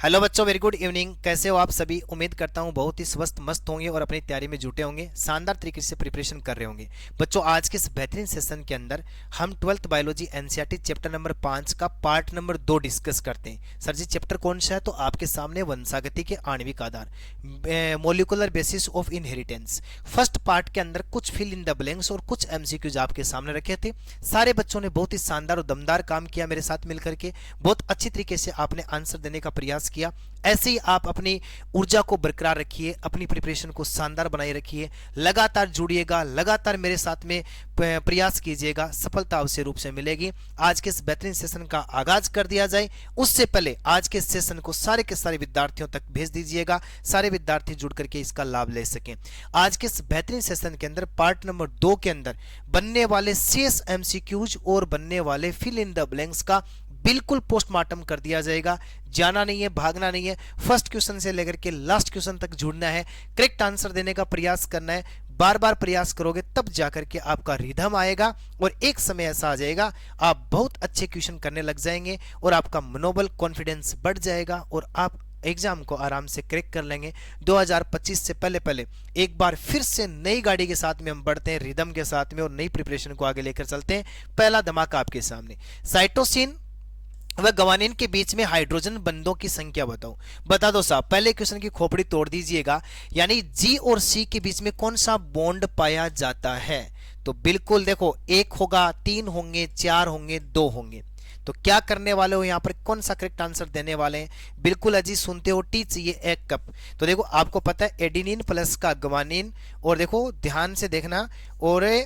Hello बच्चों, very good evening. कैसे हो आप सभी? उम्मीद करता हूँ बहुत ही स्वस्थ मस्त होंगे और अपनी तैयारी में जुटे होंगे, शानदार तरीके से प्रिपरेशन कर रहे होंगे। बच्चों, आज के इस बेहतरीन सेशन के अंदर हम 12th biology NCERT chapter number 5 का पार्ट नंबर 2 डिस्कस करते हैं। सर जी, चैप्टर कौन सा है? तो आपके सामने वंशागति के आणविक आधार, molecular basis of inheritance. First part के अंदर कुछ फिल इन द ब्लैंक्स और कुछ एमसीक्यूज आपके सामने रखे थे। सारे बच्चों ने बहुत ही शानदार और दमदार काम किया मेरे साथ मिलकर के। बहुत अच्छी तरीके से आपने आंसर देने का प्रयास किया। ऐसे ही आप अपनी ऊर्जा को बरकरार रखिए, अपनी प्रिपरेशन को शानदार बनाए रखिए, लगातार जुड़िएगा, लगातार मेरे साथ में प्रयास कीजिएगा, सफलता अवश्य रूप से मिलेगी। आज के इस बेहतरीन सेशन का आगाज कर दिया जाए उससे पहले आज के सेशन को सारे के सारे विद्यार्थियों तक भेज दीजिएगा, सारे विद्यार्थी जुड़ करके इसका लाभ ले सकें। आज के इस बेहतरीन सेशन के अंदर पार्ट नंबर 2 के अंदर बनने वाले शेष एमसीक्यूज और बनने वाले फिल इन द ब्लैंक्स का बिल्कुल पोस्टमार्टम कर दिया जाएगा। जाना नहीं है, भागना नहीं है, फर्स्ट क्वेश्चन से लेकर के लास्ट क्वेश्चन तक जुड़ना है, करेक्ट आंसर देने का प्रयास करना है। बार बार प्रयास करोगे तब जाकर के आपका रिदम आएगा और एक समय ऐसा आ जाएगा आप बहुत अच्छे क्वेश्चन करने लग जाएंगे और आपका मनोबल, कॉन्फिडेंस बढ़ जाएगा और आप एग्जाम को आराम से क्रैक कर लेंगे। 2025 से पहले पहले एक बार फिर से नई गाड़ी के साथ में हम बढ़ते हैं, रिदम के साथ में, और नई प्रिपरेशन को आगे लेकर चलते हैं। पहला धमाका आपके सामने, साइटोसिन वह गवानिन के बीच में हाइड्रोजन बंधों की संख्या बताओ। बता दो साहब, पहले क्वेश्चन की खोपड़ी तोड़ दीजिएगा। यानी जी और सी के बीच में कौन सा बॉन्ड पाया जाता है? तो बिल्कुल देखो, एक होगा, तीन होंगे, चार होंगे, दो होंगे। तो क्या करने वाले हो यहाँ पर? कौन सा करेक्ट आंसर देने वाले हैं? बिल्कुल अजी सुनते हो, टी चाहिए 1 कप। तो देखो आपको पता है एडिनिन प्लस का गवानिन, और देखो ध्यान से देखना, और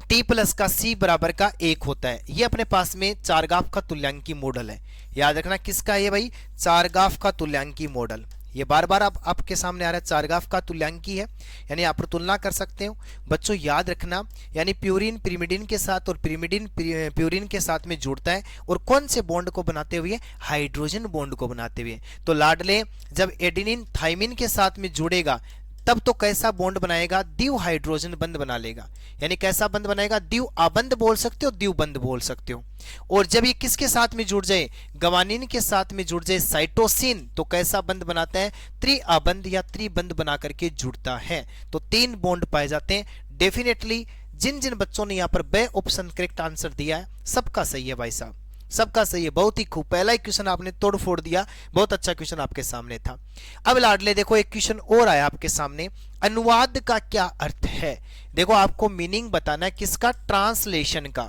टी प्लस का सी बराबर का 1 होता है। ये अपने पास में चारगाफ का तुल्यांकी मॉडल है। याद रखना किसका है भाई? चारगाफ का तुल्यांकी मॉडल। ये बार बार आपके सामने आ रहा है, चारगाफ का तुल्यांकी है, यानी आप तुलना कर सकते हो। बच्चों याद रखना, यानी प्यूरिन पिरिमिडिन के साथ और पिरिमिडिन प्यूरिन के साथ में जुड़ता है, और कौन से बॉन्ड को बनाते हुए? हाइड्रोजन बॉन्ड को बनाते हुए। तो लाडले, जब एडिनिन थाइमिन के साथ में जुड़ेगा तब तो कैसा बॉन्ड बनाएगा? द्विव हाइड्रोजन बंध बना लेगा। यानी कैसा बंध बनाएगा? द्विव आबंध बोल सकते हो, द्विव बंध बोल सकते हो। और जब ये किसके साथ में जुड़ जाए? गवानिन के साथ में जुड़ जाए साइटोसिन, तो कैसा बंध बनाता है? त्रिआबंध या त्रिबंध बना करके जुड़ता है। तो 3 बॉन्ड पाए जाते हैं। डेफिनेटली जिन जिन बच्चों ने यहाँ पर बे ऑप्शन करेक्ट आंसर दिया है, सबका सही है भाई साहब, सबका सही है। बहुत ही खूब, पहला ही क्वेश्चन आपने तोड़ फोड़ दिया, बहुत अच्छा क्वेश्चन आपके सामने था। अब लाडले देखो, एक क्वेश्चन और आया आपके सामने, अनुवाद का क्या अर्थ है? देखो आपको मीनिंग बताना है किसका? ट्रांसलेशन का।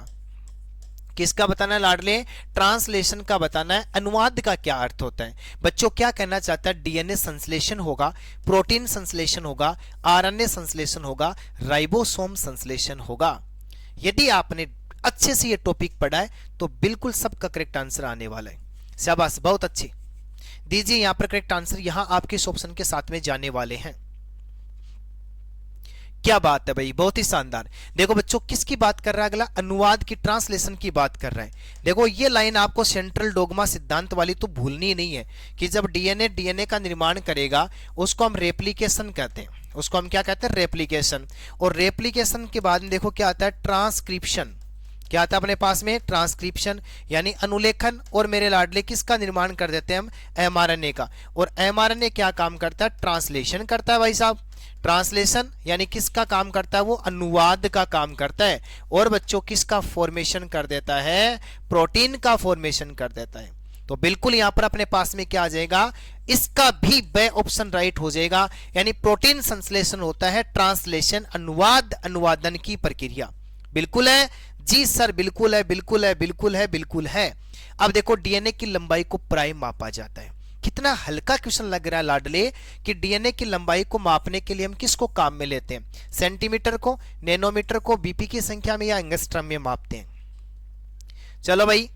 किसका बताना है लाडले? ट्रांसलेशन का बताना है। अनुवाद का क्या अर्थ होता है? बच्चों क्या कहना चाहता है? डीएनए संश्लेषण होगा, प्रोटीन संश्लेषण होगा, आरएनए संश्लेषण होगा, राइबोसोम संश्लेषण होगा। यदि आपने अच्छे से ये टॉपिक पढ़ा है तो बिल्कुल सबका करेक्ट आंसर आने वाला है। शाबाश, बहुत अच्छे। दीजिए यहां पर करेक्ट आंसर, यहां आपके इस ऑप्शन के साथ में जाने वाले हैं। क्या बात है भाई, बहुत ही शानदार। देखो बच्चों किसकी बात कर रहा है अगला? अनुवाद की, ट्रांसलेशन की बात कर रहा है। देखो ये लाइन आपको सेंट्रल डोगमा सिद्धांत वाली तो भूलनी नहीं है कि जब डीएनए का निर्माण करेगा उसको हम रेप्लिकेशन कहते हैं। उसको हम क्या कहते हैं? रेप्लिकेशन। और रेप्लिकेशन के बाद में देखो क्या आता है? ट्रांसक्रिप्शन। क्या आता है अपने पास में? ट्रांसक्रिप्शन, यानी अनुलेखन। और मेरे लाडले किसका निर्माण कर देते हैं हम? एमआरएनए का। और एमआरएनए क्या काम करता है? ट्रांसलेशन करता है भाई साहब। ट्रांसलेशन यानी किसका काम करता है? वो अनुवाद का काम करता है। और बच्चों किसका फॉर्मेशन कर देता है? प्रोटीन का फॉर्मेशन कर देता है। तो बिल्कुल यहां पर अपने पास में क्या आ जाएगा? इसका भी बे ऑप्शन राइट हो जाएगा। यानी प्रोटीन संश्लेषण होता है ट्रांसलेशन, अनुवाद, अनुवादन की प्रक्रिया। बिल्कुल है जी सर, बिल्कुल है, बिल्कुल है, बिल्कुल है, बिल्कुल है। अब देखो डीएनए की लंबाई को प्राइम मापा जाता है। कितना हल्का क्वेश्चन लग रहा है लाडले कि डीएनए की लंबाई को मापने के लिए हम किसको काम में लेते हैं? सेंटीमीटर को, नैनोमीटर को, बीपी की संख्या में, या एंगस्ट्रम में मापते हैं? चलो भाई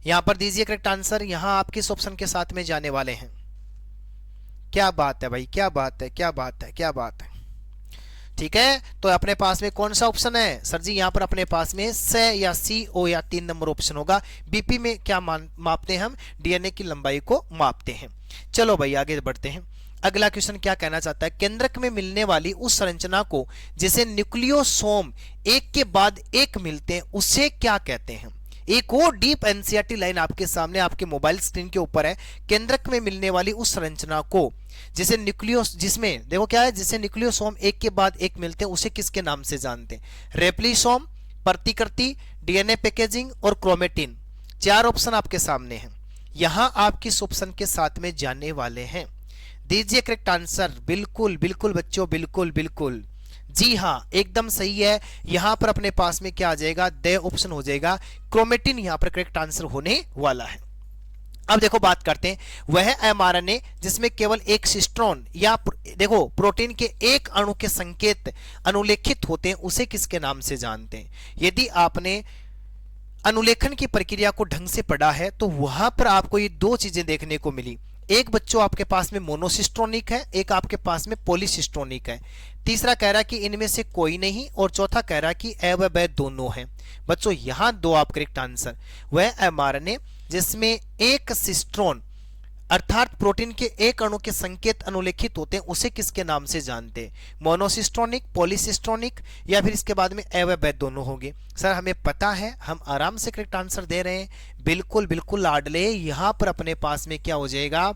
यहां पर दीजिए करेक्ट आंसर। यहां आप किस ऑप्शन के साथ में जाने वाले हैं? क्या बात है भाई, क्या बात है, क्या बात है, क्या बात है। ठीक है, तो अपने पास में कौन सा ऑप्शन है सर जी? यहां पर अपने पास में से या सी ओ या 3 नंबर ऑप्शन होगा। बीपी में क्या मापते हैं हम? डीएनए की लंबाई को मापते हैं। चलो भाई आगे बढ़ते हैं। अगला क्वेश्चन क्या कहना चाहता है? केंद्रक में मिलने वाली उस संरचना को जिसे न्यूक्लियोसोम एक के बाद एक मिलते हैं उसे क्या कहते हैं? एक और डीप एनसीईआरटी लाइन आपके सामने आपके मोबाइल स्क्रीन के ऊपर है। केंद्रक में मिलने वाली उस संरचना को जिसे न्यूक्लियोस, जिसमें देखो क्या है, जिसे न्यूक्लियोसोम एक के बाद एक मिलते हैं, उसे किसके नाम से जानते हैं? रेप्लिसोम, प्रतिकृति, डीएनए पैकेजिंग और क्रोमेटिन। 4 ऑप्शन आपके सामने हैं। यहां आप किस ऑप्शन के साथ में जानने वाले हैं? दीजिए करेक्ट आंसर। बिल्कुल बिल्कुल बच्चों, बिल्कुल बिल्कुल, जी हाँ एकदम सही है। यहां पर अपने पास में क्या आ जाएगा? द ऑप्शन हो जाएगा, क्रोमेटिन यहां पर करेक्ट आंसर होने वाला है। अब देखो बात करते हैं, वह एमआरएनए जिसमें केवल एक सिस्ट्रॉन या देखो प्रोटीन के एक अणु के संकेत अनुलेखित होते हैं, उसे किसके नाम से जानते हैं? यदि आपने अनुलेखन की प्रक्रिया को ढंग से पढ़ा है तो वहां पर आपको ये 2 चीजें देखने को मिली। एक बच्चों आपके पास में मोनोसिस्ट्रोनिक है, एक आपके पास में पॉलीसिस्ट्रोनिक है। तीसरा कह रहा है कि इनमें से कोई नहीं, और चौथा कह रहा है कि ए व ब दोनों हैं। बच्चों यहां 2 आप करेक्ट आंसर। वह एमआरएनए जिसमें एक सिस्ट्रोन अर्थात प्रोटीन के एक अणु के संकेत अनुलेखित होते हैं, उसे किसके नाम से जानते हैं? मोनोसिस्ट्रोनिक, पॉलीसिस्ट्रोनिक, या फिर इसके बाद में ए व ब दोनों होंगे। सर हमें पता है, हम आराम से करेक्ट आंसर दे रहे हैं। बिल्कुल बिल्कुल लाडले, यहां पर अपने पास में क्या हो जाएगा?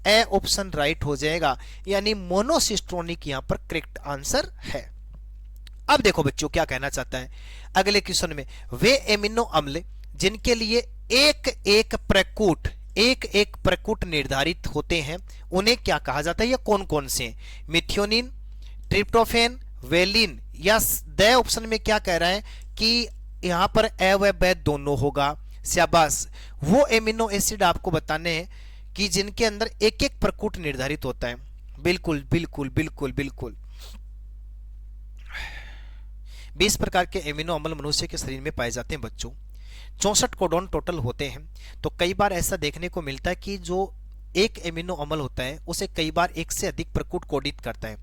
ए ऑप्शन राइट हो जाएगा, यानी मोनोसिस्ट्रोनिक यहां पर करेक्ट आंसर है। अब देखो बच्चों क्या कहना चाहता है अगले क्वेश्चन में, वे एमिनो अम्ल जिनके लिए एक एक प्रकूट निर्धारित होते हैं, उन्हें क्या कहा जाता है? या कौन कौन से? मिथियोनिन, ट्रिप्टोफेन, वेलिन, या द ऑप्शन में क्या कह रहा है कि यहां पर ए व ब दोनों होगा। शाबाश, वो एमिनो एसिड आपको बताने हैं कि जिनके अंदर एक एक प्रकूट निर्धारित होता है। बिल्कुल बिल्कुल बिल्कुल बिल्कुल। 20 प्रकार के एमिनो अम्ल मनुष्य के शरीर में पाए जाते हैं बच्चों। 64 कोडॉन टोटल होते हैं। तो कई बार ऐसा देखने को मिलता है कि जो एक एमिनो अम्ल होता है उसे कई बार एक से अधिक प्रकूट कोडित करता है,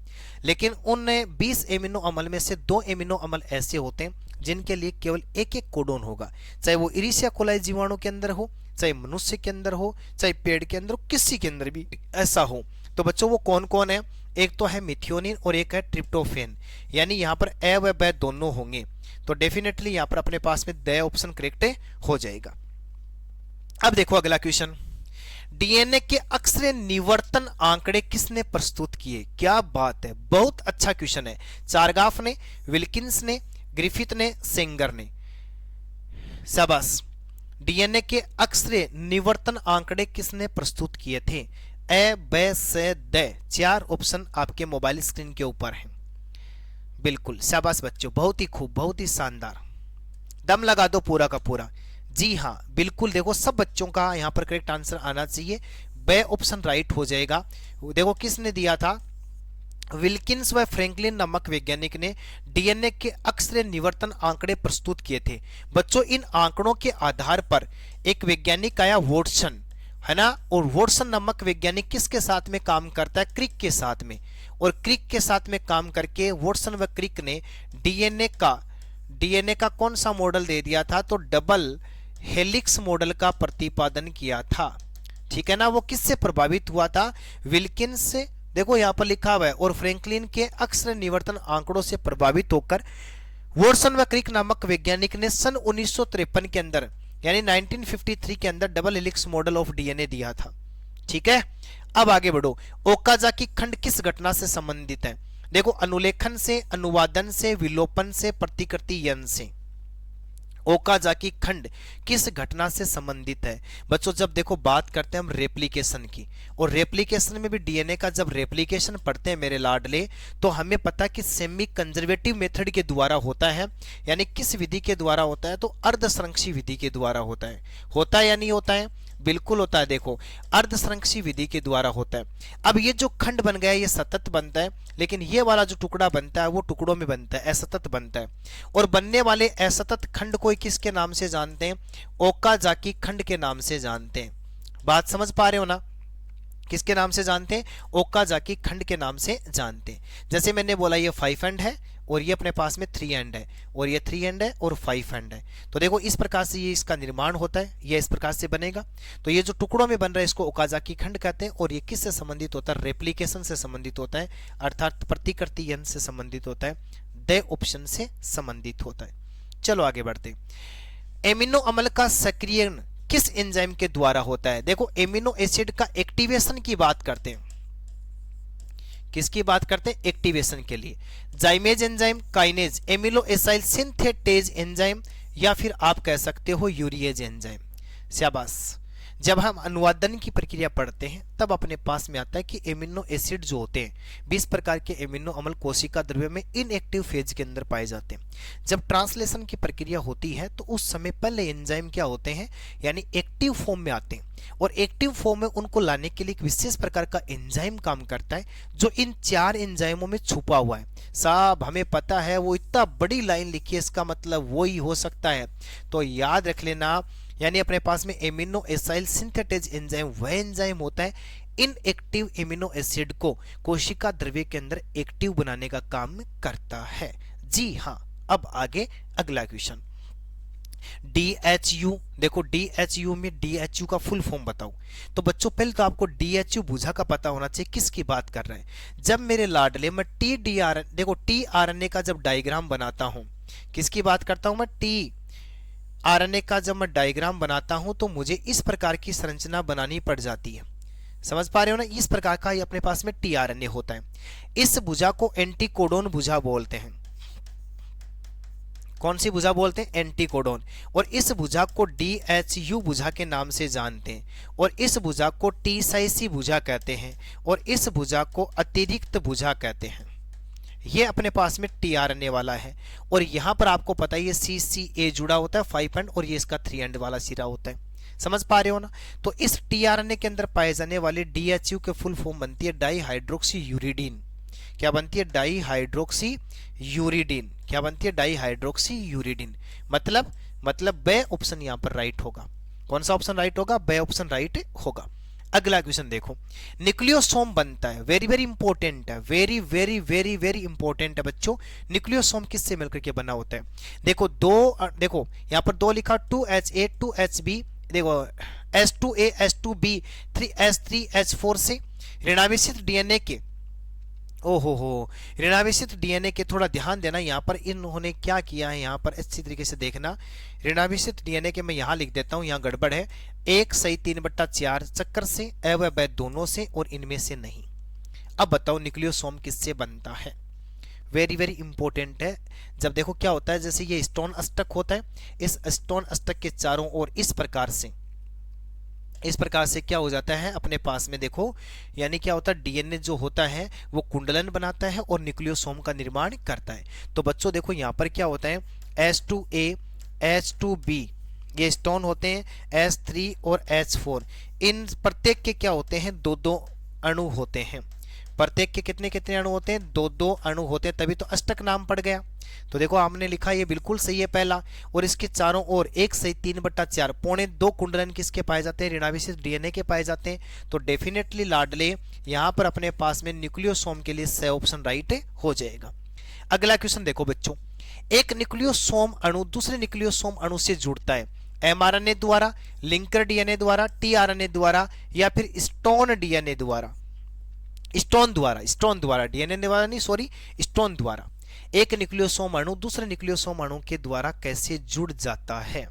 लेकिन उन 20 एमिनो अम्ल में से 2 एमिनो अम्ल ऐसे होते हैं जिनके लिए केवल एक एक कोडोन होगा, चाहे वो इरिसिया कोलाई जीवाणु के अंदर हो, चाहे मनुष्य के अंदर हो, चाहे पेड़ के अंदर हो, किसी के अंदर भी ऐसा हो। तो बच्चों वो कौन कौन है? एक तो है मिथियोनिन और एक है ट्रिप्टोफेन, यानी यहाँ पर ए व ब दोनों होंगे। तो डेफिनेटली यहाँ पर अपने पास में द ऑप्शन करेक्ट हो जाएगा। अब देखो अगला क्वेश्चन, डीएनए के अक्षर निवर्तन आंकड़े किसने प्रस्तुत किए? क्या बात है, बहुत अच्छा क्वेश्चन है। चारगाफ ने, विल्किंस ने, ग्रिफिथ ने, सेंगर ने। शाबाश। डीएनए के अक्षर निवर्तन आंकड़े किसने प्रस्तुत किए थे? ए ब स द। 4 ऑप्शन आपके मोबाइल स्क्रीन के ऊपर हैं। बिल्कुल शाबाश बच्चों, बहुत ही खूब, बहुत ही शानदार। दम लगा दो पूरा का पूरा। जी हाँ बिल्कुल, देखो सब बच्चों का यहाँ पर करेक्ट आंसर आना चाहिए। ब ऑप्शन राइट हो जाएगा। देखो किसने दिया था? विल्किंस व फ्रैंकलिन नामक वैज्ञानिक ने डीएनए के अक्षर निवर्तन आंकड़े प्रस्तुत किए थे। बच्चों इन आंकड़ों के आधार पर एक वैज्ञानिक आया वॉटसन, है ना, और वॉटसन नामक वैज्ञानिक किसके साथ में काम करता है? क्रिक के साथ में। और क्रिक के साथ में काम करके वॉटसन व क्रिक ने डीएनए का कौन सा मॉडल दे दिया था? तो डबल हेलिक्स मॉडल का प्रतिपादन किया था। ठीक है ना। वो किससे प्रभावित हुआ था? विल्किंस से, देखो यहां पर लिखा हुआ है, और फ्रैंकलिन के अक्षर निवर्तन आंकड़ों से प्रभावित होकर वॉटसन व क्रिक नामक वैज्ञानिक ने सन 1953 के अंदर यानी 1953 के अंदर double helix model of DNA दिया था। ठीक है। अब आगे बढ़ो। ओकाजाकी खंड किस घटना से संबंधित है? देखो अनुलेखन से, अनुवादन से, विलोपन से, प्रतिकृति यन से। ओकाजाकी खंड किस घटना से संबंधित है? बच्चों जब देखो बात करते हैं हम रेप्लिकेशन की, और रेप्लिकेशन में भी डीएनए का जब रेप्लिकेशन पढ़ते हैं मेरे लाडले, तो हमें पता कि सेमी कंजर्वेटिव मेथड के द्वारा होता है। यानी किस विधि के द्वारा होता है? तो अर्धसंरक्षी विधि के द्वारा होता है। होता है या नहीं होता है? बिल्कुल होता है। देखो अर्धसंरक्षी विधि के द्वारा होता है। अब ये जो खंड बन गया है ये सतत बनता है, लेकिन ये वाला जो टुकड़ा बनता है वो टुकड़ों में बनता है, असतत बनता है। और बनने वाले असतत खंड को किसके नाम से जानते हैं? ओकाजाकी खंड के नाम से जानते हैं। बात समझ पा रहे हो ना? किसके नाम से जानते हैं? ओकाजाकी खंड के नाम से जानते हैं। जैसे मैंने बोला ये 5 एंड है, और ये अपने पास में 3 एंड है, और ये 3 एंड है और 5 एंड है। तो देखो इस प्रकार से ये इसका निर्माण होता है, ये इस प्रकार से बनेगा। तो ये जो टुकड़ों में बन रहा है इसको ओकाजाकी खंड कहते हैं। और ये किससे संबंधित होता है? रेप्लिकेशन से संबंधित होता है, अर्थात प्रतिकृति यंत्र से संबंधित होता है, द ऑप्शन से संबंधित होता है। चलो आगे बढ़ते। एमिनो अम्ल का सक्रियण किस एंजाइम के द्वारा होता है? देखो एमिनो एसिड का एक्टिवेशन की बात करते हैं, किसकी बात करते हैं? एक्टिवेशन के लिए जाइमेज enzyme, kinase, amino acyl synthetase enzyme, या फिर आप कह सकते हो यूरिएज एंजाइम। शाबाश। जब हम अनुवादन की प्रक्रिया पढ़ते हैं तब अपने पास में आता है कि एमिनो एसिड जो होते हैं 20 प्रकार के एमिनो अम्ल कोशिका द्रव्य में इनएक्टिव फेज के अंदर पाए जाते हैं। जब ट्रांसलेशन की प्रक्रिया होती है तो उस समय पहले एंजाइम क्या होते हैं, यानी एक्टिव फॉर्म में आते हैं, और एक्टिव फॉर्म में उनको लाने के लिए एक विशेष प्रकार का एंजाइम काम करता है जो इन 4 एंजाइमों में छुपा हुआ है। साहब हमें पता है, वो इतना बड़ी लाइन लिखी है, इसका मतलब वो ही हो सकता है, तो याद रख लेना। यानी अपने पास में एमिनो एसाइल सिंथेटेज एंजाइम वह एंजाइम होता है इनएक्टिव एमिनो एसिड को कोशिका द्रव्य के अंदर एक्टिव बनाने का काम करता है। जी हाँ। अब आगे अगला क्वेश्चन, DHU। देखो DHU में DHU का फुल फॉर्म बताओ। तो बच्चों पहले तो आपको DHU भुजा का पता होना चाहिए किसकी बात कर रहे हैं। जब मेरे लाडले मैं देखो tRNA का जब डायग्राम बनाता हूं, किसकी बात करता हूं मैं? tRNA का जब मैं डायग्राम बनाता हूं तो मुझे इस प्रकार की संरचना बनानी पड़ जाती है। समझ पा रहे हो ना? इस प्रकार का ही अपने पास में tRNA होता है। इस भुजा को एंटीकोडोन भुजा बोलते हैं। कौन सी भुजा बोलते हैं? एंटीकोडोन। और इस भुजा को DHU भुजा के नाम से जानते हैं, और इस भुजा को T-साइसी भुजा कहते हैं, और इस भुजा को अतिरिक्त भुजा कहते हैं। ये अपने पास में tRNA वाला है, और यहां पर आपको पता है ये CCA जुड़ा होता है 5 एंड, और ये इसका 3 एंड वाला सिरा होता है। समझ पा रहे हो ना? तो इस tRNA के अंदर पाए जाने वाले DHU के फुल फॉर्म बनती है डाईहाइड्रोक्सी यूरिडीन। क्या बनती है? Dihydroxy uridine. क्या बनती है? Dihydroxy uridine. मतलब बे ऑप्शन यहां पर राइट होगा। कौन सा ऑप्शन राइट होगा? बे ऑप्शन राइट होगा। अगला क्वेश्चन देखो, न्यूक्लियोसोम बनता है, वेरी वेरी इंपॉर्टेंट है, very very very very important है बच्चों। न्यूक्लियोसोम किससे मिलकर के बना होता है? देखो देखो यहां पर 2 लिखा, 2Ha 2Hb, देखो H2A H2B 3H3H4 से ऋणावेशित डीएनए के, ओहो ऋणावेशित डीएनए के, थोड़ा ध्यान देना यहाँ पर इन्होंने क्या किया है, यहाँ पर अच्छी तरीके से देखना। ऋणावेशित डीएनए के मैं यहाँ लिख देता हूँ, यहाँ गड़बड़ है। 1/3/4 चक्कर से, अ व ब दोनों से, और इनमें से नहीं। अब बताओ न्यूक्लियोसोम किससे बनता है? वेरी वेरी इंपॉर्टेंट है। जब देखो क्या होता है, जैसे ये स्टोन अष्टक होता है, इस स्टोन अष्टक के चारों ओर इस प्रकार से क्या हो जाता है अपने पास में, देखो यानी क्या होता है, डीएनए जो होता है वो कुंडलन बनाता है और न्यूक्लियोसोम का निर्माण करता है। तो बच्चों देखो यहाँ पर क्या होता है, H2A H2B ये स्टोन होते हैं, H3 और H4, इन प्रत्येक के क्या होते हैं? 2-2 अणु होते हैं। प्रत्येक के कितने कितने अणु होते हैं? 2-2 अणु होते हैं, तभी तो अष्टक नाम पड़ गया। तो देखो हमने लिखा ये बिल्कुल सही है पहला, और इसके चारों ओर 1/3/4 2.25 कुंडलन किसके पाए जाते हैं? ऋणावेशित डीएनए के पाए जाते हैं। तो डेफिनेटली लाडले यहाँ पर अपने पास में न्यूक्लियोसोम के लिए सही ऑप्शन राइट हो जाएगा। अगला क्वेश्चन देखो बच्चों, एक न्यूक्लियोसोम अणु दूसरे न्यूक्लियोसोम अणु से जुड़ता है mRNA द्वारा, लिंकर डीएनए द्वारा, tRNA द्वारा, या फिर स्टोन डीएनए द्वारा, स्टोन द्वारा डीएनए द्वारा नहीं, सॉरी, स्टोन द्वारा। एक न्यूक्लियोसोम अणु दूसरे न्यूक्लियोसोम अणु के द्वारा कैसे जुड़ जाता है?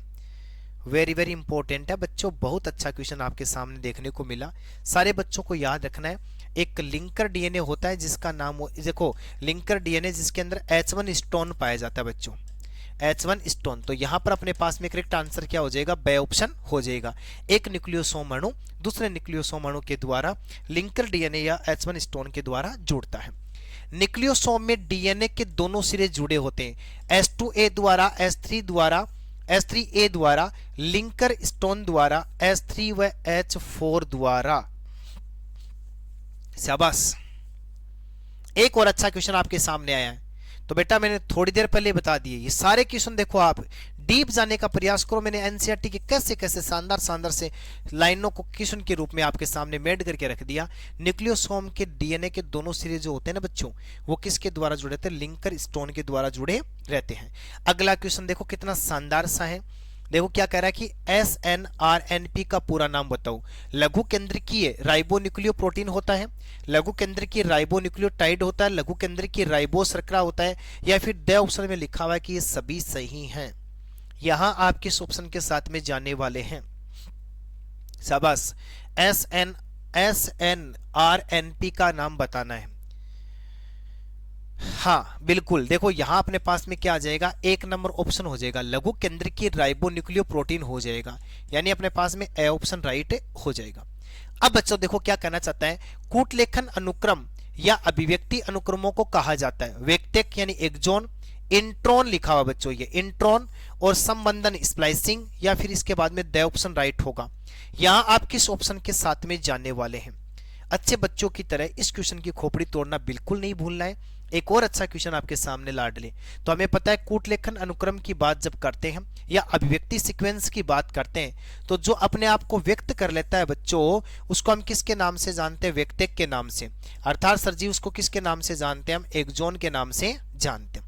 वेरी वेरी इंपॉर्टेंट है बच्चों, बहुत अच्छा क्वेश्चन आपके सामने देखने को मिला। सारे बच्चों को याद रखना है, एक लिंकर डीएनए होता है जिसका नाम देखो, लिंकर डीएनए जिसके अंदर H1 स्टोन पाया जाता है बच्चों, H1 स्टोन। तो यहां पर अपने पास में करेक्ट आंसर क्या हो जाएगा? बे ऑप्शन हो जाएगा। एक न्यूक्लियोसोम अणु दूसरे न्यूक्लियोसोम अणु के द्वारा लिंकर डीएनए या H1 स्टोन के द्वारा जुड़ता है। न्यूक्लियोसोम में डीएनए के दोनों सिरे जुड़े होते हैं, H2A द्वारा, H3A द्वारा, लिंकर स्टोन द्वारा, H3 व H4 द्वारा। शाबाश। एक और अच्छा क्वेश्चन आपके सामने आया है, तो बेटा मैंने थोड़ी देर पहले बता दिए, ये सारे क्वेश्चन देखो आप डीप जाने का प्रयास करो। मैंने एनसीईआरटी के कैसे कैसे शानदार से लाइनों को क्वेश्चन के रूप में आपके सामने मेड करके रख दिया। न्यूक्लियोसोम के डीएनए के दोनों सिरे जो होते हैं ना बच्चों, वो किसके द्वारा जुड़े थे? लिंकर स्टोन के द्वारा जुड़े रहते हैं। अगला क्वेश्चन देखो कितना शानदार सा है। देखो क्या कह रहा है कि SNRNP का पूरा नाम बताओ। लघु केंद्रकीय राइबोन्यूक्लियो प्रोटीन होता है, लघु केंद्रकीय राइबोन्यूक्लियोटाइड होता है, लघु केंद्रकीय राइबो शर्करा होता है, या फिर द ऑप्शन में लिखा हुआ है कि ये सभी सही हैं। यहां आप किस ऑप्शन के साथ में जाने वाले हैं? शाबाश, SNRNP का नाम बताना है। हाँ बिल्कुल, देखो यहां अपने पास में क्या आ जाएगा, एक नंबर ऑप्शन हो जाएगा, लघु केंद्रीय राइबोन्यूक्लियोप्रोटीन हो जाएगा, यानी अपने पास में ए ऑप्शन राइट हो जाएगा। अब बच्चों देखो क्या कहना चाहता है, कूटलेखन अनुक्रम या अभिव्यक्ति अनुक्रमों को कहा जाता है वेक्टेक यानी एक्सॉन, इंट्रॉन लिखा हुआ बच्चों, ये इंट्रॉन और संबंधन स्प्लाइसिंग, या फिर इसके बाद में द ऑप्शन राइट होगा। यहां आप किस ऑप्शन के साथ में जाने वाले हैं? अच्छे बच्चों की तरह इस क्वेश्चन की खोपड़ी तोड़ना बिल्कुल नहीं भूलना है। एक और अच्छा क्वेश्चन आपके सामने लाडले, तो हमें पता है कूटलेखन अनुक्रम की बात जब करते हैं या अभिव्यक्ति सीक्वेंस की बात करते हैं, तो जो अपने आप को व्यक्त कर लेता है बच्चों, उसको हम किसके नाम से जानते हैं? व्यक्तेक के नाम से। अर्थात सर जी उसको किसके नाम से जानते हैं? हम एक्सॉन के नाम से जानते हैं।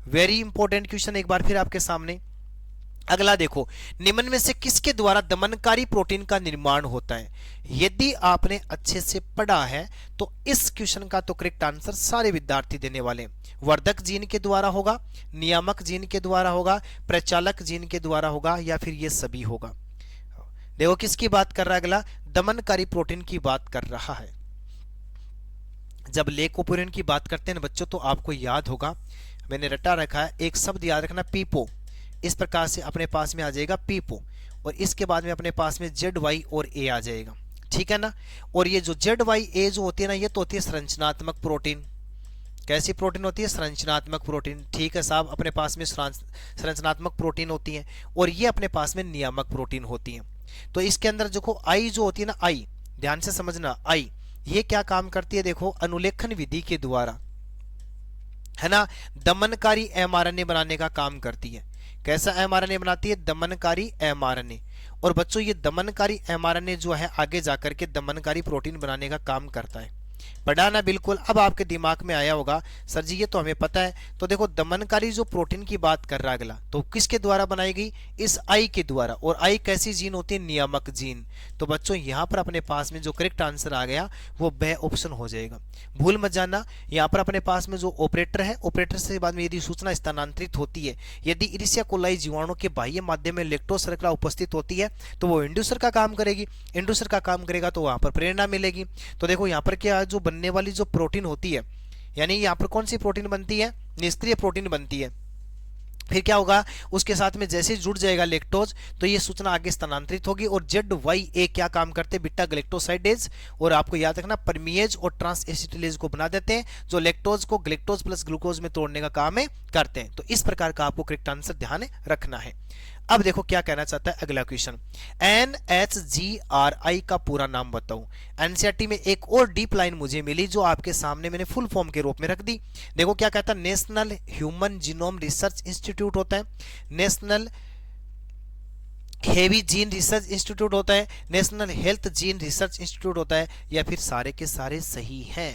वेरी इंपॉर्टेंट क्वेश्चन एक बार फिर आपके सामने। अगला देखो, निम्न में से किसके द्वारा दमनकारी प्रोटीन का निर्माण होता है? यदि आपने अच्छे से पढ़ा है तो इस क्वेश्चन का तो करेक्ट आंसर सारे विद्यार्थी देने वाले हैं। वर्धक जीन के द्वारा होगा, नियामक जीन के द्वारा होगा, प्रचालक जीन के द्वारा होगा, या फिर ये सभी होगा। देखो किसकी बात कर रहा है अगला, दमनकारी प्रोटीन की बात कर रहा है। जब लेकोपोरिन की बात करते हैं ना बच्चों, तो आपको याद होगा, मैंने रटा रखा है, एक शब्द याद रखना, पीपो। इस प्रकार से अपने पास में आ जाएगा पीपो, और इसके बाद में अपने पास में ZY और A आ जाएगा, ठीक है ना। और ये जो ZYA जो होती है ना, ये तो होती है संरचनात्मक प्रोटीन। कैसी प्रोटीन होती है? संरचनात्मक प्रोटीन, ठीक है साहब, अपने पास में संरचनात्मक प्रोटीन होती है, और ये अपने पास में नियामक प्रोटीन होती है। तो इसके अंदर देखो आई जो होती है ना, आई ध्यान से समझना, आई ये क्या काम करती है? देखो अनुलेखन विधि के द्वारा, है ना, दमनकारी mRNA बनाने का काम करती है। कैसा mRNA बनाती है? दमनकारी mRNA। और बच्चों ये दमनकारी mRNA जो है आगे जाकर के दमनकारी प्रोटीन बनाने का काम करता है। पढ़ा ना बिल्कुल। अब आपके दिमाग में आया होगा सर जी ये तो हमें पता है, तो देखो दमनकारी जो प्रोटीन की बात कर रहा है अगला, तो किसके द्वारा बनाई गई? इस आई के द्वारा। और आई कैसी जीन होती है? नियामक जीन। तो बच्चों यहाँ पर अपने पास में जो करेक्ट आंसर आ गया वो बे ऑप्शन हो जाएगा। भूल मत जाना, यहाँ पर अपने पास में जो ऑपरेटर है, ऑपरेटर से बाद में यदि सूचना स्थानांतरित होती है, यदि इरिसिया कोलाई जीवाणु के बाह्य माध्यम में लैक्टोज शर्करा उपस्थित होती है, तो वो इंड्यूसर का काम करेगी। इंड्यूसर का काम करेगा तो वहां पर प्रेरणा मिलेगी। तो देखो यहाँ पर क्या जो बनने वाली जो प्रोटीन होती है, यानी यहाँ पर कौन सी प्रोटीन बनती है? निष्क्रिय प्रोटीन बनती है। फिर क्या होगा? उसके साथ में जैसे जुड़ जाएगा लैक्टोज, तो ये सूचना आगे स्थानांतरित होगी। और ZYA क्या काम करते हैं? बीटा ग्लैक्टोसाइडेज, और आपको याद रखना परमिएज और ट्रांस एसिटिलेज को बना देते हैं, जो लैक्टोज को ग्लैक्टोज प्लस ग्लूकोज में तोड़ने का काम है करते हैं। तो इस प्रकार का आपको करेक्ट आंसर ध्यान रखना है। अब देखो क्या कहना चाहता है अगला क्वेश्चन, NHGRI का पूरा नाम बताओ। एनसीईआरटी में एक और डीप लाइन मुझे मिली जो आपके सामने मैंने फुल फॉर्म के रूप में रख दी। देखो क्या कहता है, national human genome research institute होता है, national heavy gene research institute होता है, national health gene research institute होता है, या फिर सारे के सारे सही हैं।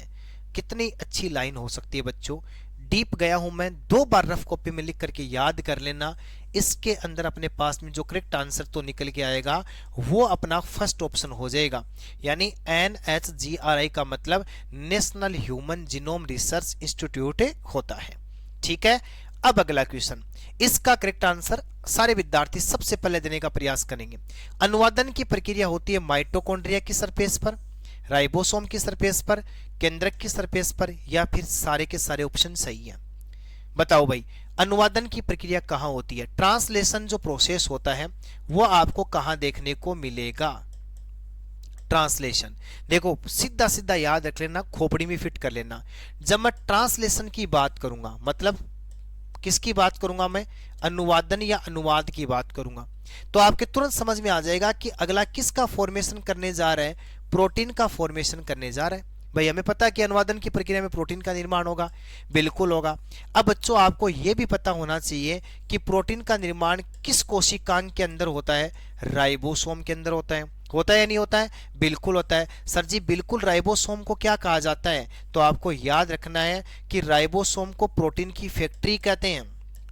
कितनी अच्छी लाइन हो सकती है बच्चों। डीप गया हूं मैं, 2 बार रफ कॉपी में लिख करके याद कर लेना। इसके अंदर अपने पास में जो करेक्ट आंसर तो निकल के आएगा वो अपना फर्स्ट ऑप्शन हो जाएगा, यानी NHGRI का मतलब national human genome research institute होता है। ठीक है, अब अगला क्वेश्चन, इसका करेक्ट आंसर सारे विद्यार्थी सबसे पहले देने का प्रयास करेंगे। अनुवादन की प्रक्रिया होती है माइटोकॉन्ड्रिया की सरफेस पर, राइबोसोम की सरफेस पर, केंद्रक की सरफेस पर, या फिर सारे के सारे ऑप्शन सही है। बताओ भाई, अनुवादन की प्रक्रिया कहां होती है? ट्रांसलेशन जो प्रोसेस होता है वो आपको कहां देखने को मिलेगा? ट्रांसलेशन देखो सीधा सीधा याद रख लेना, खोपड़ी में फिट कर लेना। जब मैं ट्रांसलेशन की बात करूंगा, मतलब किसकी बात करूंगा मैं? अनुवादन या अनुवाद की बात करूंगा, तो आपके तुरंत समझ में आ जाएगा कि अगला किसका फॉर्मेशन करने जा रहा है? प्रोटीन का फॉर्मेशन करने जा रहा है। भाई हमें पता है कि अनुवादन की प्रक्रिया में प्रोटीन का निर्माण होगा, बिल्कुल होगा। अब बच्चों आपको यह भी पता होना चाहिए कि प्रोटीन का निर्माण किस कोशिकांग के अंदर होता है? राइबोसोम के अंदर होता है। होता है या नहीं होता है? बिल्कुल होता है। सर जी बिल्कुल राइबोसोम को क्या कहा जाता है? तो आपको याद रखना है कि राइबोसोम को प्रोटीन की फैक्ट्री कहते हैं,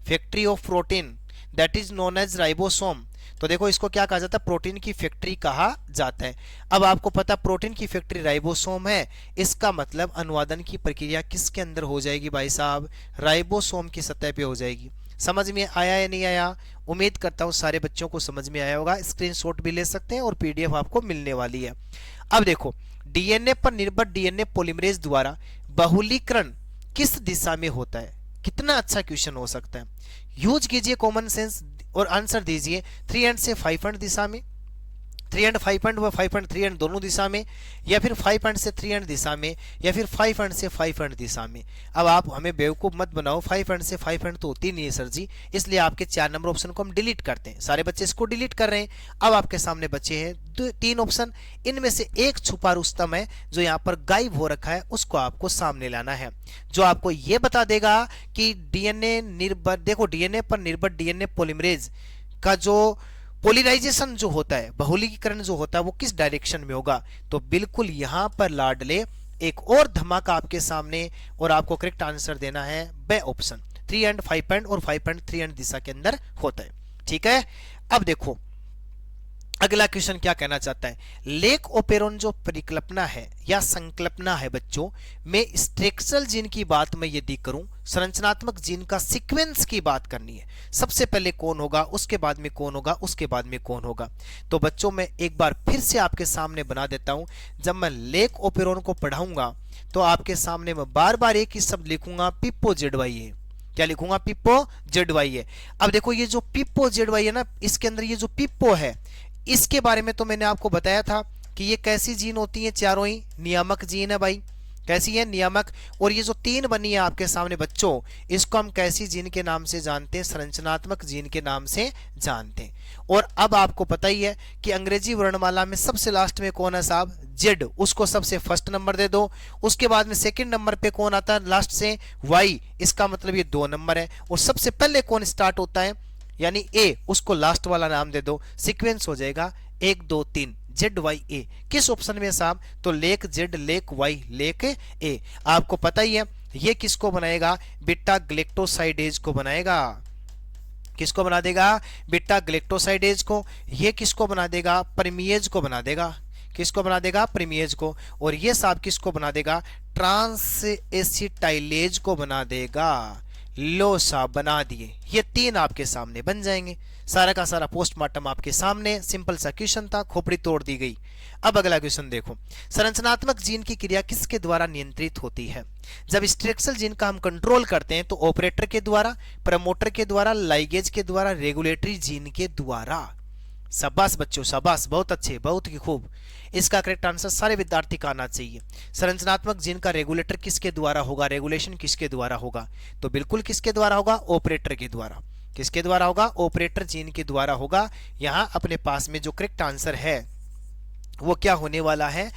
factory of protein, that is known as ribosome. तो देखो इसको क्या कहा जाता है? प्रोटीन की फैक्ट्री कहा जाता है। अब आपको पता प्रोटीन की फैक्ट्री राइबोसोम है, इसका मतलब अनुवादन की प्रक्रिया किसके अंदर हो जाएगी भाई साहब? राइबोसोम की सतह पे हो जाएगी। समझ में आया या नहीं आया? उम्मीद करता हूं सारे बच्चों को समझ में आया होगा। स्क्रीनशॉट भी ले सकते हैं और पीडीएफ आपको मिलने वाली है। अब देखो, डीएनए पर निर्भर डीएनए पॉलीमरेज द्वारा बहुलीकरण किस दिशा में होता है? कितना अच्छा क्वेश्चन हो सकता है। यूज कीजिए कॉमन सेंस और आंसर दीजिए 3 एंड से 5 एंड दिशा में, 3 एंड 5 एंड व 5 एंड 3 एंड दोनों दिशा में, या फिर 5 एंड से 3 एंड दिशा में, या फिर 5 एंड से 5 एंड दिशा में। अब आप हमें बेवकूफ मत बनाओ, 5 एंड से 5 एंड तो होती नहीं है सर जी, इसलिए आपके 4 नंबर ऑप्शन को हम डिलीट करते हैं। सारे बच्चे इसको डिलीट कर रहे हैं। अब आपके सामने बचे हैं 3 ऑप्शन, इनमें से एक छुपा रुस्तम है जो यहाँ पर गायब हो रखा है, उसको आपको सामने लाना है, जो आपको ये बता देगा कि डीएनए निर्भर, देखो डीएनए पर निर्भर डीएनए पॉलीमरेज का जो पोलराइजेशन जो होता है, बहुलीकरण जो होता है, वो किस डायरेक्शन में होगा। तो बिल्कुल यहां पर लाडले एक और धमाका आपके सामने, और आपको करेक्ट आंसर देना है बे ऑप्शन 3 एंड 5 एंड और 5 एंड 3 एंड दिशा के अंदर होता है। ठीक है, अब देखो अगला क्वेश्चन क्या कहना चाहता है। लेक ओपेरोन जो परिकल्पना है या संकल्पना है बच्चों में, स्ट्रक्चरल जीन की बात मैं यदि करूं, संरचनात्मक जीन का सीक्वेंस की बात करनी है, सबसे पहले कौन होगा, उसके बाद में कौन होगा, उसके बाद में कौन होगा। तो बच्चों मैं एक बार फिर से आपके सामने बना देता हूं। जब मैं लेक ओपेरोन को पढ़ाऊंगा तो आपके सामने मैं बार बार एक ही शब्द लिखूंगा, पिप्पो जेडवाई है। क्या लिखूंगा? पिप्पो जेडवाई है। अब देखो ये जो पिप्पो जेडवाई है ना, इसके अंदर ये जो पिप्पो है, इसके बारे में तो मैंने आपको बताया था कि ये कैसी जीन होती है, चारों ही नियामक जीन है भाई। कैसी है? नियामक। और ये जो 3 बनी है आपके सामने बच्चों, इसको हम कैसी जीन के नाम से जानते हैं? संरचनात्मक जीन के नाम से जानते हैं। और अब आपको पता ही है कि अंग्रेजी वर्णमाला में सबसे लास्ट में कौन है साहब? जेड, उसको सबसे फर्स्ट नंबर दे दो। उसके बाद में सेकंड नंबर पे कौन आता है लास्ट से? वाई, इसका मतलब ये 2 नंबर है। और सबसे पहले कौन स्टार्ट होता है यानी ए, उसको लास्ट वाला नाम दे दो। सीक्वेंस हो जाएगा 1 2 3 जेड वाई ए। किस ऑप्शन में साहब? तो lake Z lake Y lake A. आपको पता ही है ये किसको बनाएगा? बीटा ग्लेक्टोसाइडेज को बनाएगा। किसको बना देगा? बीटा ग्लेक्टोसाइडेज को। ये किसको बना देगा? परमिएज को बना देगा। किसको बना देगा? परमिएज को। और ये साहब किसको बना देगा? ट्रांस एसिटाइलेज को बना देगा। लो साहब बना दिए। ये 3 आपके सामने बन जाएंगे। सारा का सारा पोस्टमार्टम आपके सामने, सिंपल सा क्वेश्चन था, खोपड़ी तोड़ दी गई। अब अगला क्वेश्चन देखो, संरचनात्मक जीन की क्रिया किसके द्वारा नियंत्रित होती है? जब स्ट्रक्चरल जीन का हम कंट्रोल करते हैं तो ऑपरेटर के द्वारा, प्रमोटर के द्वारा, लाइगेज के द्वारा, रेगुलेटरी जीन के द्वारा। शाबाश बच्चों शाबाश, बहुत अच्छे, बहुत ही खूब। इसका करेक्ट आंसर सारे विद्यार्थी का आना चाहिए। संरचनात्मक जीन का रेगुलेटर किसके द्वारा होगा? रेगुलेशन किसके द्वारा होगा? तो बिल्कुल किसके द्वारा होगा? ऑपरेटर के द्वारा। किसके द्वारा होगा? ऑपरेटर जीन के द्वारा होगा। यहां अपने पास में जो करेक्ट आंसर है वो क्या होने वाला है?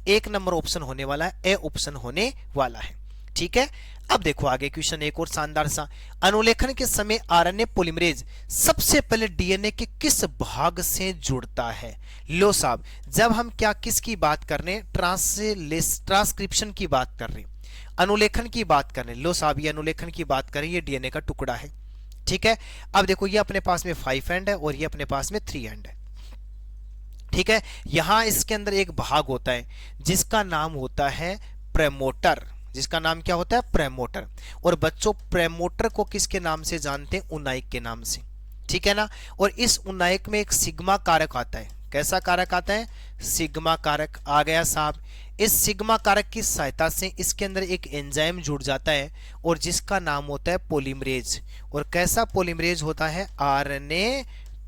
1 नंबर ऑप्शन होने वाला है, ए ऑप्शन होने वाला है। ठीक है, अब देखो आगे क्वेश्चन एक और शानदार सा। अनुलेखन के समय आरएनए पॉलीमरेज सबसे पहले डीएनए के किस भाग से जुड़ता है? लो साहब, जब हम क्या किसकी बात कर रहे हैं? ट्रांसक्रिप्शन की बात कर रहे हैं, अनुलेखन की बात कर रहे हैं। लो साहब ये अनुलेखन की बात कर रहे हैं, ये डीएनए का टुकड़ा है। ठीक है, अब देखो ये अपने पास में 5 एंड है और ये अपने पास में 3 एंड है। ठीक है, यहां इसके अंदर एक भाग होता है जिसका नाम होता है प्रेमोटर। जिसका नाम क्या होता है? प्रेमोटर। और बच्चों प्रेमोटर को किसके नाम से जानते हैं? उनाइक के नाम से। ठीक है ना। और इस उनाइक में एक सिग्मा कारक आता है। कैसा कारक आता है? सिग्मा कारक आ गया साहब। इस सिग्मा कारक की सहायता से इसके अंदर एक एंजाइम जुड़ जाता है और जिसका नाम होता है पॉलीमरेज। और कैसा पॉलीमरेज होता है? RNA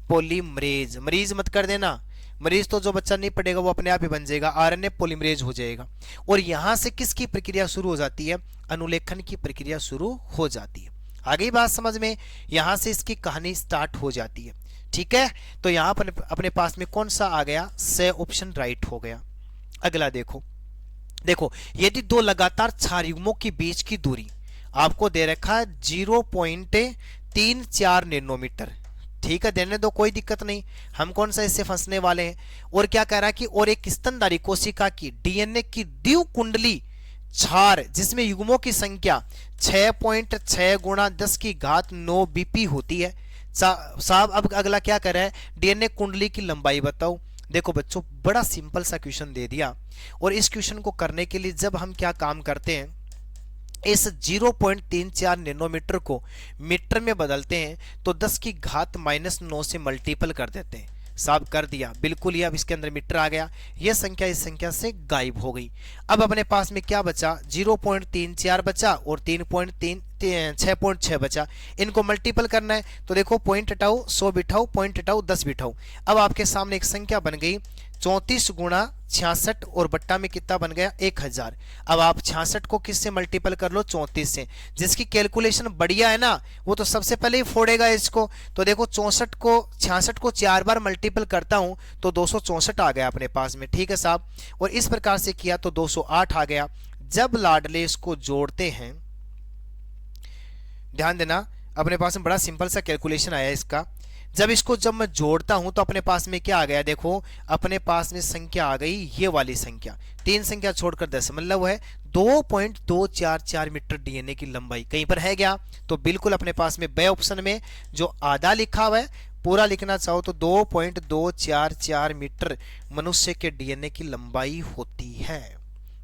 polymerase. मरीज मत कर देना, मरीज तो जो बच्चा नहीं पढ़ेगा वो अपने आप ही बन जाएगा, आरएनए पॉलीमरेज हो जाएगा। और यहां से किसकी प्रक्रिया शुरू हो जाती है? अनुलेखन की प्रक्रिया शुरू हो जाती है। आ गई बात समझ में? यहां से इसकी कहानी स्टार्ट हो जाती है। ठीक है, तो यहां पर अपने पास में कौन सा आ गया? से ऑप्शन राइट हो गया। अगला देखो, देखो यदि 2 लगातार क्षार युग्मों के बीच की दूरी आपको दे रखा है 0.34 नैनोमीटर। ठीक है, देने दो, कोई दिक्कत नहीं, हम कौन सा इससे फंसने वाले हैं। और क्या कह रहा है कि और एक स्तनधारी कोशिका की डीएनए की द्विकुंडली क्षार जिसमें युग्मों की संख्या 6.6 गुणा 10 की घात 9 बीपी होती है। साहब अब अगला क्या कर रहा है? डीएनए कुंडली की लंबाई बताओ। देखो बच्चों बड़ा सिंपल सा क्वेश्चन दे दिया। और इस क्वेश्चन को करने के लिए जब हम क्या काम करते हैं, इस 0.34 नैनोमीटर को मीटर में बदलते हैं तो 10 की घात -9 से मल्टीपल कर देते हैं। साफ कर दिया, बिल्कुल ही। अब इसके अंदर मीटर आ गया, यह संख्या इस संख्या से गायब हो गई। अब अपने पास में क्या बचा, 0.34 बचा और 6.6 बचा। इनको मल्टीपल करना है तो देखो पॉइंट हटाओ, 100 बिठाओ, पॉइंट हटाओ, 10 बिठाओ। अब आपके सामने एक संख्या बन गई 34 गुणा 66 और बट्टा में कितना बन गया, 1000। अब आप 66 को किससे मल्टीपल कर लो, 34 से। जिसकी कैलकुलेशन बढ़िया है ना वो तो सबसे पहले ही फोड़ेगा इसको। तो देखो 66 को 4 बार मल्टीपल करता हूं तो 264 आ गया अपने पास में। ठीक है साहब, और इस प्रकार से किया तो 208 आ गया। जब लाडले इसको जोड़ते हैं, ध्यान देना अपने पास में बड़ा सिंपल सा कैलकुलेशन आया इसका। जब मैं जोड़ता हूं तो अपने पास में क्या आ गया, देखो अपने पास में संख्या आ गई ये वाली संख्या, 3 संख्या छोड़कर दशमलव है, 2.244 मीटर डीएनए की लंबाई कहीं पर है क्या, तो बिल्कुल अपने पास में बे ऑप्शन में जो आधा लिखा हुआ है, पूरा लिखना चाहो तो 2.244 मीटर मनुष्य के डीएनए की लंबाई होती है।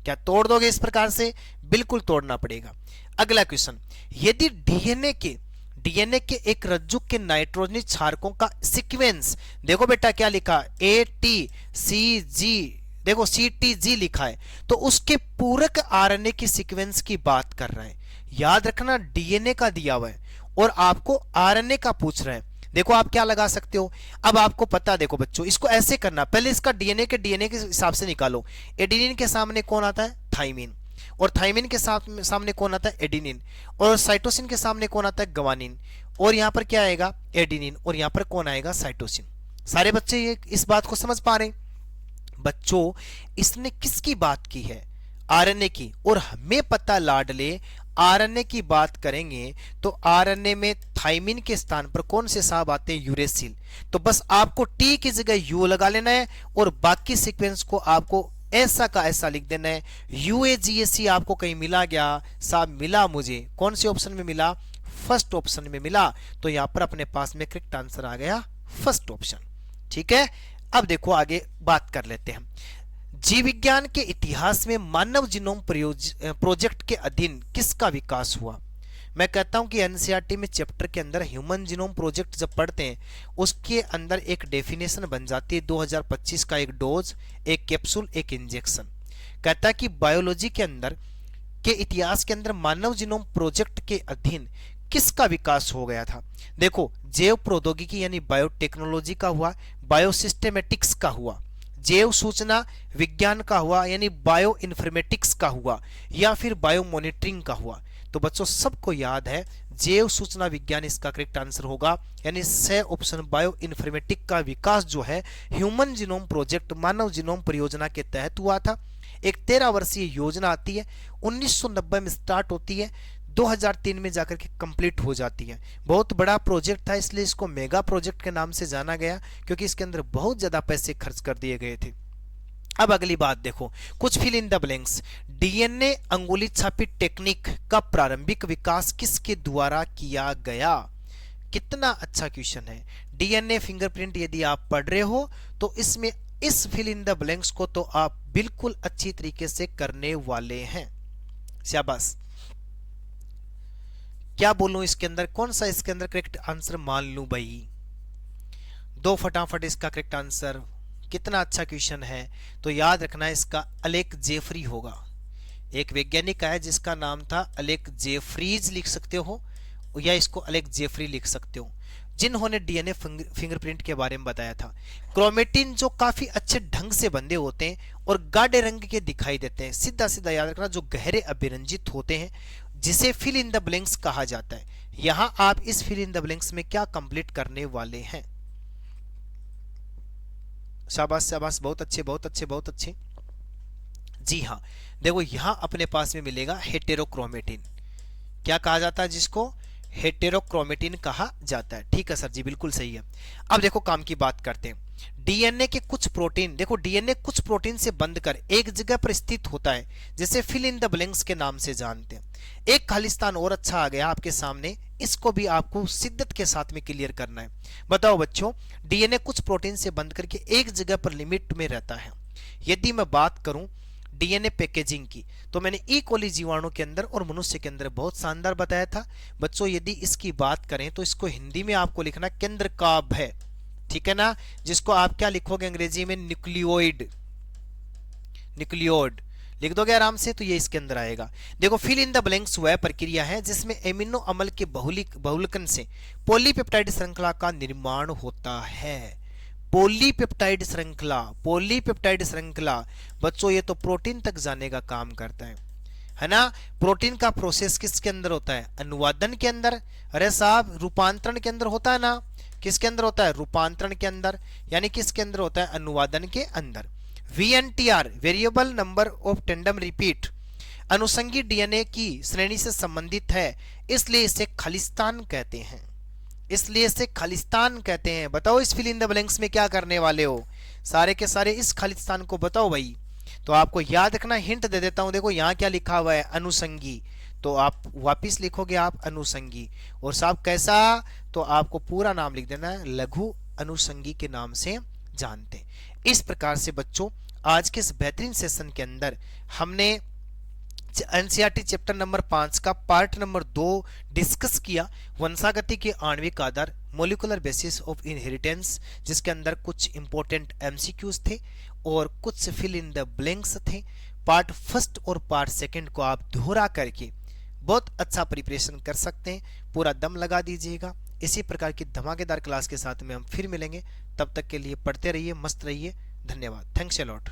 क्या तोड़ दोगे इस प्रकार से, बिल्कुल तोड़ना पड़ेगा। अगला क्वेश्चन, यदि डीएनए के एक रज्जु के नाइट्रोजनी क्षारकों का सीक्वेंस, देखो बेटा क्या लिखा, ATCG, देखो CTG लिखा है, तो उसके पूरक आरएनए की सीक्वेंस की बात कर रहे हैं। याद रखना डीएनए का दिया हुआ है और आपको आरएनए का पूछ रहे हैं। देखो आप क्या लगा सकते हो, अब आपको पता, देखो बच्चों इसको ऐसे करना, पहले इसका डीएनए के हिसाब से निकालो। एडेनिन के सामने कौन आता है, थाइमिन, और थाइमिन के सामने कौन आता है, एडिनिन, और साइटोसिन के सामने कौन आता है, गवानिन, और यहां पर क्या आएगा, एडिनिन, और यहां पर कौन आएगा, साइटोसिन। सारे बच्चे ये इस बात को समझ पा रहे हैं? बच्चों इसने किसकी बात की है, आरएनए की, और हमें पता लाडले आरएनए की बात करेंगे तो आरएनए में थाइमिन के स्थान पर कौन से साहब आते हैं, यूरेसिल। तो बस आपको टी की जगह यू लगा लेना है और बाकी सीक्वेंस को आपको ऐसा का ऐसा लिख देना है। UAGAC आपको कहीं मिला क्या साहब, मिला मुझे, कौन से ऑप्शन में मिला, फर्स्ट ऑप्शन में मिला, तो यहां पर अपने पास में करेक्ट आंसर आ गया फर्स्ट ऑप्शन। ठीक है, अब देखो आगे बात कर लेते हैं। जीव विज्ञान के इतिहास में मानव जीनोम प्रोजेक्ट के अधीन किसका विकास हुआ। मैं कहता हूं कि एनसीईआरटी में चैप्टर के अंदर ह्यूमन जीनोम प्रोजेक्ट जब पढ़ते हैं उसके अंदर एक डेफिनेशन बन जाती है 2025 का, एक डोज, एक कैप्सूल, एक इंजेक्शन। कहता है कि बायोलॉजी के अंदर के इतिहास के अंदर मानव जीनोम प्रोजेक्ट के अधीन किसका विकास हो गया था। देखो जैव प्रौद्योगिकी यानी बायोटेक्नोलॉजी का हुआ, बायोसिस्टेमेटिक्स का हुआ, जैव सूचना विज्ञान का हुआ यानी बायो इन्फॉर्मेटिक्स का हुआ, या फिर बायो मॉनिटरिंग का हुआ। तो बच्चों सबको याद है जैव सूचना विज्ञान इसका करेक्ट आंसर होगा, यानी से ऑप्शन बायो इन्फॉर्मेटिक का विकास जो है ह्यूमन जीनोम प्रोजेक्ट मानव जीनोम परियोजना के तहत हुआ था। एक 13 वर्षीय योजना आती है, 1990 में स्टार्ट होती है, 2003 में जाकर के कंप्लीट हो जाती है। बहुत बड़ा प्रोजेक्ट था इसलिए इसको मेगा प्रोजेक्ट के नाम से जाना गया, क्योंकि इसके अंदर बहुत ज्यादा पैसे खर्च कर दिए गए थे। अब अगली बात देखो, कुछ fill in the blanks. DNA अंगुली छापी टेक्निक का प्रारंभिक विकास किसके द्वारा किया गया। कितना अच्छा क्वेश्चन है। डीएनए फिंगरप्रिंट यदि आप पढ़ रहे हो तो इसमें इस फिल इन द ब्लैंक्स को तो आप बिल्कुल अच्छी तरीके से करने वाले हैं। शाबाश। क्या बोलूं इसके अंदर, कौन सा इसके अंदर करेक्ट आंसर मान लूं भाई, दो फटाफट इसका करेक्ट आंसर। कितना अच्छा क्वेश्चन है। तो याद रखना इसका अलेक जेफरी होगा। एक वैज्ञानिक आया जिसका नाम था अलेक जेफरीज, लिख सकते हो या इसको अलेक जेफरी लिख सकते हो, जिन्होंने डीएनए फिंगरप्रिंट के बारे में बताया था। क्रोमेटिन जो काफी अच्छे ढंग से बंधे होते हैं और गाढ़े रंग के दिखाई देते हैं, सीधा सीधा याद रखना, जो गहरे अभिरंजित होते हैं, जिसे फिल इन द ब्लैंक्स कहा जाता है। यहां आप इस फिल इन द ब्लैंक्स में क्या कंप्लीट करने वाले हैं। शाबाश शाबाश, बहुत अच्छे बहुत अच्छे बहुत अच्छे। जी हाँ, देखो यहां अपने पास में मिलेगा हेटेरोक्रोमेटिन। क्या कहा जाता है जिसको, हेटेरोक्रोमेटिन कहा जाता है। ठीक है सर जी, बिल्कुल सही है। अब देखो काम की बात करते हैं। डीएनए के कुछ प्रोटीन, देखो डीएनए कुछ प्रोटीन से बंधकर एक जगह पर स्थित होता है, जिसे फिल इन द ब्लैंक्स के नाम से जानते हैं। एक खालिस्तान और अच्छा आ गया आपके सामने, इसको भी आपको शिद्दत के साथ में क्लियर करना है। बताओ बच्चों, डीएनए कुछ प्रोटीन से बंध करके एक जगह पर लिमिट में रहता है। यदि मैं बात करूं डीएनए पैकेजिंग की। तो मैंने ई कोली जीवाणु के अंदर और मनुष्य के अंदर बहुत शानदार बताया था बच्चों। यदि इसकी बात करें तो इसको हिंदी में आपको लिखना केंद्र काभ है, ठीक है ना, जिसको आप क्या लिखोगे अंग्रेजी में, न्यूक्लियोइड, न्यूक्लियोइड लिख दोगे आराम से, तो ये इसके अंदर आएगा। देखो फिल इन द ब्लैंक्स वह प्रक्रिया है जिसमें एमिनो अम्ल के बहुलकन से पॉलीपेप्टाइड श्रृंखला का निर्माण होता है। पॉलीपेप्टाइड श्रृंखला, पॉलीपेप्टाइड श्रृंखला बच्चों ये तो प्रोटीन तक जाने का काम करता है ना। प्रोटीन का प्रोसेस किसके अंदर होता है, अनुवादन के अंदर। अरे साहब रूपांतरण के अंदर होता है ना, किसके अंदर होता है, रूपांतरण के अंदर, यानी किसके अंदर होता है, अनुवादन के अंदर। VNTR variable number of tandem repeat अनुषंगी डीएनए की श्रेणी से संबंधित है, इसलिए इसे खालिस्तान कहते हैं, इसलिए इसे खालिस्तान कहते हैं। बताओ इस फिल इन द ब्लैंक्स में क्या करने वाले हो, सारे के सारे इस खालिस्तान को बताओ भाई। तो आपको याद रखना, हिंट दे देता हूं, देखो यहाँ क्या लिखा हुआ है, अनुषंगी, तो आप वापिस लिखोगे आप अनुषंगी। और साहब कैसा, तो आपको पूरा नाम लिख देना है, लघु अनुषंगी के नाम से जानते। इस प्रकार से बच्चों आज के इस बेहतरीन सेशन के अंदर हमने एनसीईआरटी चैप्टर नंबर 5 का पार्ट नंबर 2 डिस्कस किया, वंशागति के आणविक आधार, मोलिकुलर बेसिस ऑफ इनहेरिटेंस, जिसके अंदर कुछ इंपॉर्टेंट एमसीक्यूज थे और कुछ फिल इन द ब्लैंक्स थे। पार्ट फर्स्ट और पार्ट सेकंड को आप दोहरा करके बहुत अच्छा प्रिपरेशन कर सकते हैं, पूरा दम लगा दीजिएगा। इसी प्रकार की धमाकेदार क्लास के साथ में हम फिर मिलेंगे, तब तक के लिए पढ़ते रहिए, मस्त रहिए, धन्यवाद, थैंक्स अ लॉट।